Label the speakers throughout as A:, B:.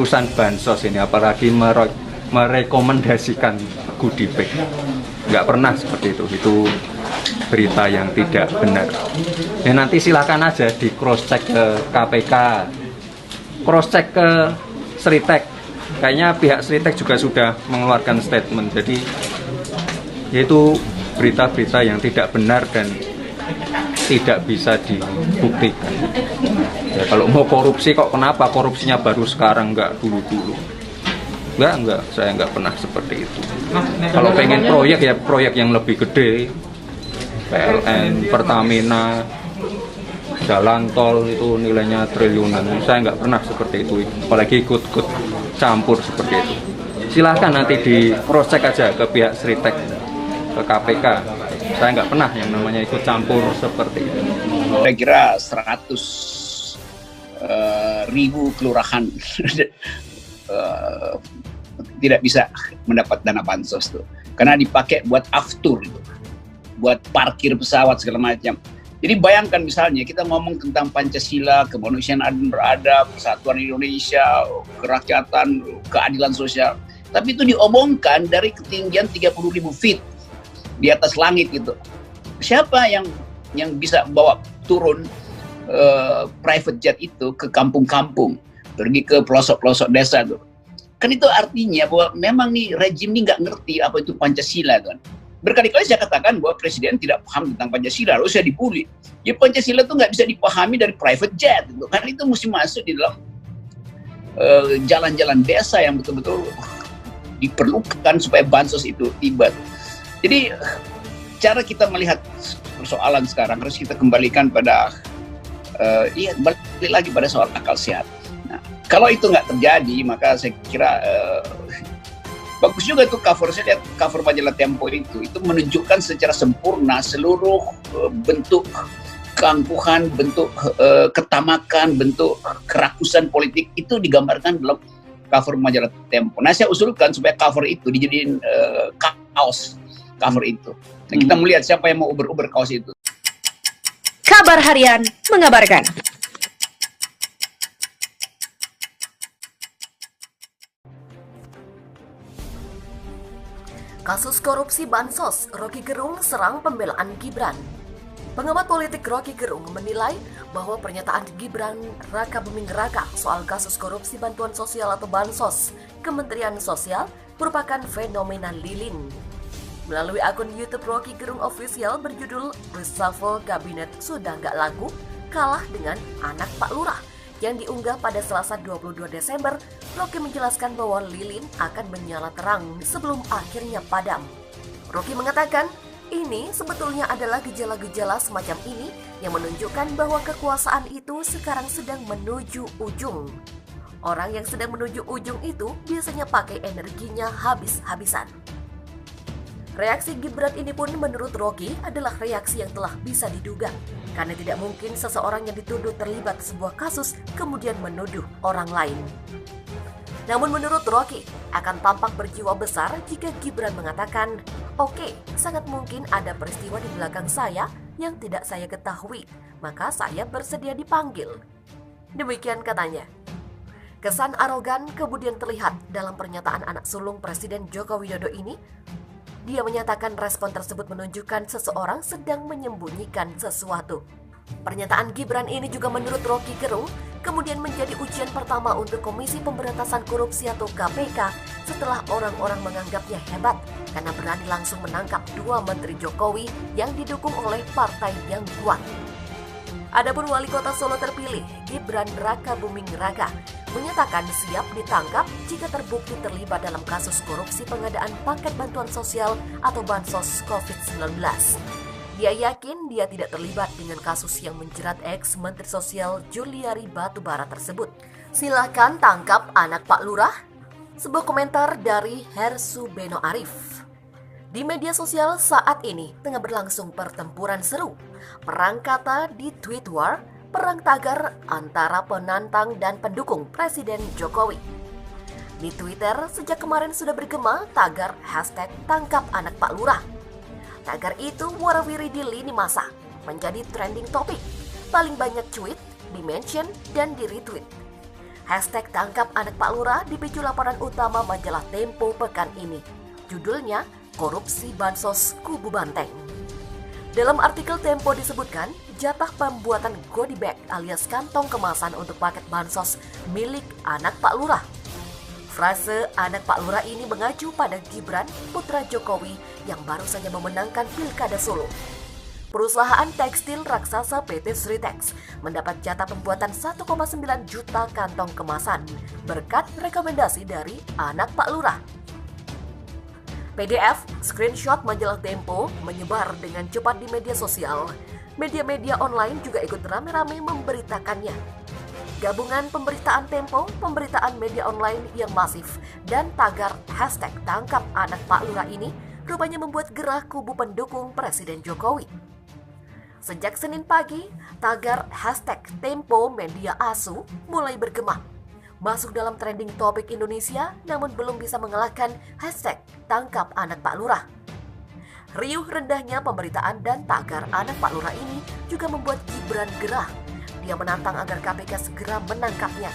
A: Urusan bansos ini, apalagi merekomendasikan goodie bag, nggak pernah seperti itu berita yang tidak benar. Ya nanti silakan aja di cross check ke KPK, cross check ke Sritek. Kayaknya pihak Sritek juga sudah mengeluarkan statement. Jadi yaitu berita-berita yang tidak benar dan tidak bisa dibuktikan. Ya, kalau mau korupsi kok kenapa korupsinya baru sekarang, nggak dulu-dulu? Enggak, saya nggak pernah seperti itu. Kalau pengen proyek ya proyek yang lebih gede, PLN, Pertamina, jalan tol itu nilainya triliunan. Saya nggak pernah seperti itu, apalagi ikut-ikut campur seperti itu. Silahkan nanti di cross check aja ke pihak Sritek, ke KPK. Saya nggak pernah yang namanya ikut campur seperti itu.
B: Saya kira 100.000 kelurahan tidak bisa mendapat dana bansos tuh, karena dipakai buat aftur, buat parkir pesawat segala macam. Jadi bayangkan misalnya kita ngomong tentang Pancasila, kemanusiaan adil beradab, persatuan Indonesia, kerakyatan, keadilan sosial, tapi itu diomongkan dari ketinggian 30.000 feet di atas langit gitu. Siapa yang bisa bawa turun private jet itu ke kampung-kampung, pergi ke pelosok-pelosok desa tuh? Kan itu artinya bahwa memang nih rejim ini nggak ngerti apa itu Pancasila kan. Berkali-kali saya katakan bahwa presiden tidak paham tentang Pancasila, lalu saya dibully. Ya Pancasila itu nggak bisa dipahami dari private jet gitu. Kan itu mesti masuk di dalam jalan-jalan desa yang betul-betul diperlukan supaya bansos itu tiba. Jadi cara kita melihat persoalan sekarang harus kita kembalikan pada balik lagi pada soal akal sehat. Nah, kalau itu nggak terjadi, maka saya kira bagus juga tuh cover, saya lihat cover majalah Tempo itu menunjukkan secara sempurna seluruh bentuk keangkuhan, bentuk ketamakan, bentuk kerakusan politik itu digambarkan dalam cover majalah Tempo. Nah, saya usulkan supaya cover itu dijadiin kaos cover itu. Nah, kita melihat siapa yang mau uber-uber kaos itu.
C: Kabar Harian mengabarkan. Kasus korupsi Bansos, Rocky Gerung serang pembelaan Gibran. Pengamat politik Rocky Gerung menilai bahwa pernyataan Gibran Raka Buming Raka soal kasus korupsi bantuan sosial atau Bansos Kementerian Sosial merupakan fenomena lilin. Melalui akun YouTube Rocky Gerung Official berjudul Reshuffle Kabinet Sudah Nggak Laku, Kalah Dengan Anak Pak Lurah, yang diunggah pada Selasa 22 Desember, Rocky menjelaskan bahwa lilin akan menyala terang sebelum akhirnya padam. Rocky mengatakan, ini sebetulnya adalah gejala-gejala semacam ini yang menunjukkan bahwa kekuasaan itu sekarang sedang menuju ujung. Orang yang sedang menuju ujung itu biasanya pakai energinya habis-habisan. Reaksi Gibran ini pun menurut Rocky adalah reaksi yang telah bisa diduga, karena tidak mungkin seseorang yang dituduh terlibat sebuah kasus kemudian menuduh orang lain. Namun menurut Rocky, akan tampak berjiwa besar jika Gibran mengatakan, "Oke, sangat mungkin ada peristiwa di belakang saya yang tidak saya ketahui, maka saya bersedia dipanggil." Demikian katanya. Kesan arogan kemudian terlihat dalam pernyataan anak sulung Presiden Joko Widodo ini. Dia menyatakan respon tersebut menunjukkan seseorang sedang menyembunyikan sesuatu. Pernyataan Gibran ini juga menurut Rocky Gerung kemudian menjadi ujian pertama untuk Komisi Pemberantasan Korupsi atau KPK setelah orang-orang menganggapnya hebat karena berani langsung menangkap dua menteri Jokowi yang didukung oleh partai yang kuat. Adapun Wali Kota Solo terpilih, Gibran Raka Buming Raka, menyatakan siap ditangkap jika terbukti terlibat dalam kasus korupsi pengadaan paket bantuan sosial atau Bansos COVID-19. Dia yakin dia tidak terlibat dengan kasus yang menjerat ex-Menteri Sosial Juliari Batubara tersebut. Silakan tangkap anak Pak Lurah. Sebuah komentar dari Hersu Beno Arif. Di media sosial saat ini tengah berlangsung pertempuran seru. Perang kata di tweet war, perang tagar antara penantang dan pendukung Presiden Jokowi. Di Twitter sejak kemarin sudah bergema tagar #tangkap anak Pak Lurah. Tagar itu warawiri di lini masa, menjadi trending topik. Paling banyak tweet, di-mention, dan di-retweet. Hashtag tangkap anak Pak Lurah dipicu laporan utama majalah Tempo pekan ini. Judulnya, Korupsi Bansos Kubu Banteng. Dalam artikel Tempo disebutkan, jatah pembuatan goodie bag alias kantong kemasan untuk paket bansos milik anak Pak Lurah. Frase anak Pak Lurah ini mengacu pada Gibran, putra Jokowi yang baru saja memenangkan Pilkada Solo. Perusahaan tekstil raksasa PT Sritex mendapat jatah pembuatan 1,9 juta kantong kemasan berkat rekomendasi dari anak Pak Lurah. PDF, screenshot majalah Tempo menyebar dengan cepat di media sosial. Media-media online juga ikut rame-rame memberitakannya. Gabungan pemberitaan Tempo, pemberitaan media online yang masif, dan tagar hashtag tangkap anak Pak Lurah ini rupanya membuat gerah kubu pendukung Presiden Jokowi. Sejak Senin pagi, tagar hashtag Tempo Media Asu mulai bergema. Masuk dalam trending topik Indonesia, namun belum bisa mengalahkan hashtag tangkap anak Pak Lurah. Riuh rendahnya pemberitaan dan tagar anak Pak Lurah ini juga membuat Gibran gerah. Dia menantang agar KPK segera menangkapnya.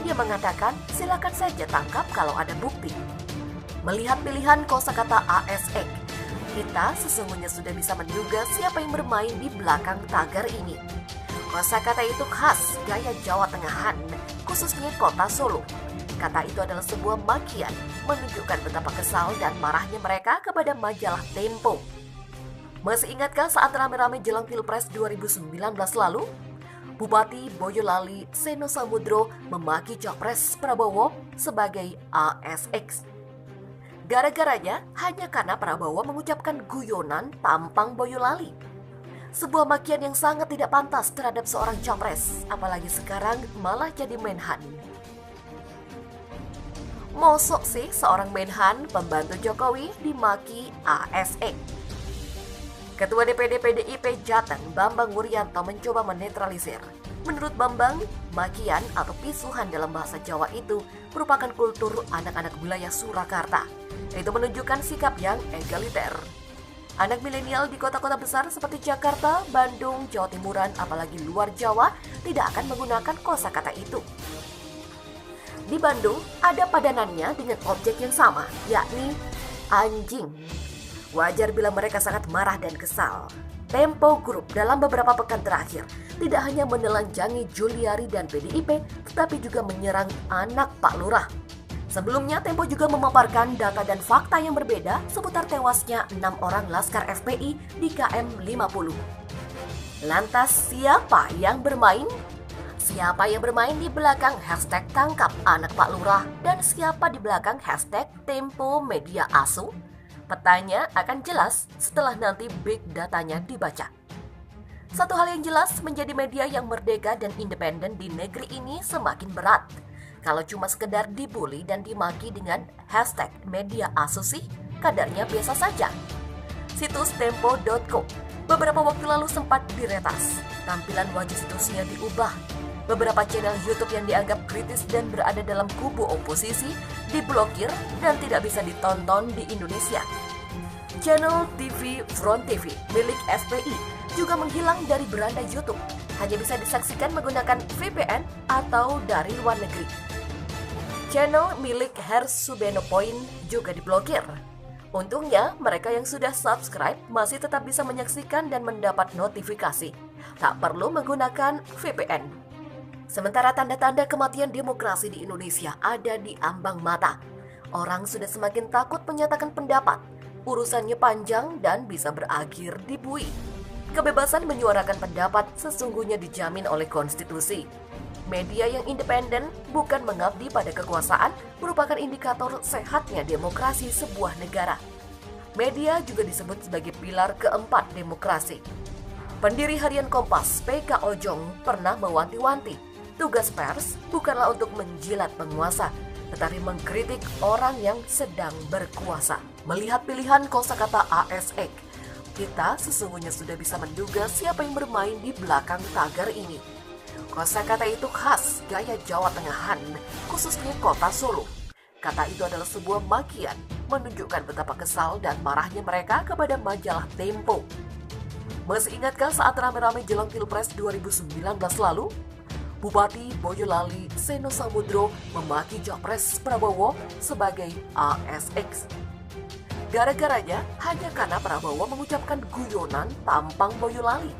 C: Dia mengatakan, silakan saja tangkap kalau ada bukti. Melihat pilihan kosakata ASN, kita sesungguhnya sudah bisa menduga siapa yang bermain di belakang tagar ini. Kosakata itu khas gaya Jawa Tengahan, khususnya kota Solo. Kata itu adalah sebuah makian, menunjukkan betapa kesal dan marahnya mereka kepada majalah Tempo. Masih ingatkah saat rame-rame jelang Pilpres 2019 lalu? Bupati Boyolali Seno Samudro memaki Capres Prabowo sebagai ASX. Gara-garanya hanya karena Prabowo mengucapkan guyonan tampang Boyolali. Sebuah makian yang sangat tidak pantas terhadap seorang capres, apalagi sekarang malah jadi menhan. Mosok sih seorang menhan pembantu Jokowi dimaki ASN. Ketua DPD PDIP Jateng Bambang Wuryanto mencoba menetralisir. Menurut Bambang, makian atau pisuhan dalam bahasa Jawa itu merupakan kultur anak-anak wilayah Surakarta. Itu menunjukkan sikap yang egaliter. Anak milenial di kota-kota besar seperti Jakarta, Bandung, Jawa Timuran, apalagi luar Jawa, tidak akan menggunakan kosakata itu. Di Bandung, ada padanannya dengan objek yang sama, yakni anjing. Wajar bila mereka sangat marah dan kesal. Tempo Group dalam beberapa pekan terakhir tidak hanya menelanjangi Juliari dan PDIP, tetapi juga menyerang anak Pak Lurah. Sebelumnya, Tempo juga memaparkan data dan fakta yang berbeda seputar tewasnya 6 orang Laskar FPI di KM 50. Lantas, siapa yang bermain? Siapa yang bermain di belakang hashtag tangkap anak Pak Lurah dan siapa di belakang hashtag Tempo Media Asu? Petanya akan jelas setelah nanti big datanya dibaca. Satu hal yang jelas, menjadi media yang merdeka dan independen di negeri ini semakin berat. Kalau cuma sekedar dibully dan dimaki dengan hashtag media asu sih, kadarnya biasa saja. Situs tempo.co beberapa waktu lalu sempat diretas. Tampilan wajah situsnya diubah. Beberapa channel YouTube yang dianggap kritis dan berada dalam kubu oposisi diblokir dan tidak bisa ditonton di Indonesia. Channel TV Front TV milik FPI juga menghilang dari beranda YouTube. Hanya bisa disaksikan menggunakan VPN atau dari luar negeri. Channel milik Hers Subeno Point juga diblokir. Untungnya, mereka yang sudah subscribe masih tetap bisa menyaksikan dan mendapat notifikasi. Tak perlu menggunakan VPN. Sementara tanda-tanda kematian demokrasi di Indonesia ada di ambang mata. Orang sudah semakin takut menyatakan pendapat. Urusannya panjang dan bisa berakhir di bui. Kebebasan menyuarakan pendapat sesungguhnya dijamin oleh konstitusi. Media yang independen bukan mengabdi pada kekuasaan merupakan indikator sehatnya demokrasi sebuah negara. Media juga disebut sebagai pilar keempat demokrasi. Pendiri harian Kompas, PK Ojong, pernah mewanti-wanti. Tugas pers bukanlah untuk menjilat penguasa, tetapi mengkritik orang yang sedang berkuasa. Melihat pilihan kosakata ASN, kita sesungguhnya sudah bisa menduga siapa yang bermain di belakang tagar ini. Kosakata itu khas gaya Jawa Tengahan, khususnya kota Solo. Kata itu adalah sebuah makian, menunjukkan betapa kesal dan marahnya mereka kepada majalah Tempo. Masih ingatkah saat rame-rame jelang Pilpres 2019 lalu? Bupati Boyolali Seno Samudro memaki Japres Prabowo sebagai ASX. Gara-garanya hanya karena Prabowo mengucapkan guyonan tampang Boyolali.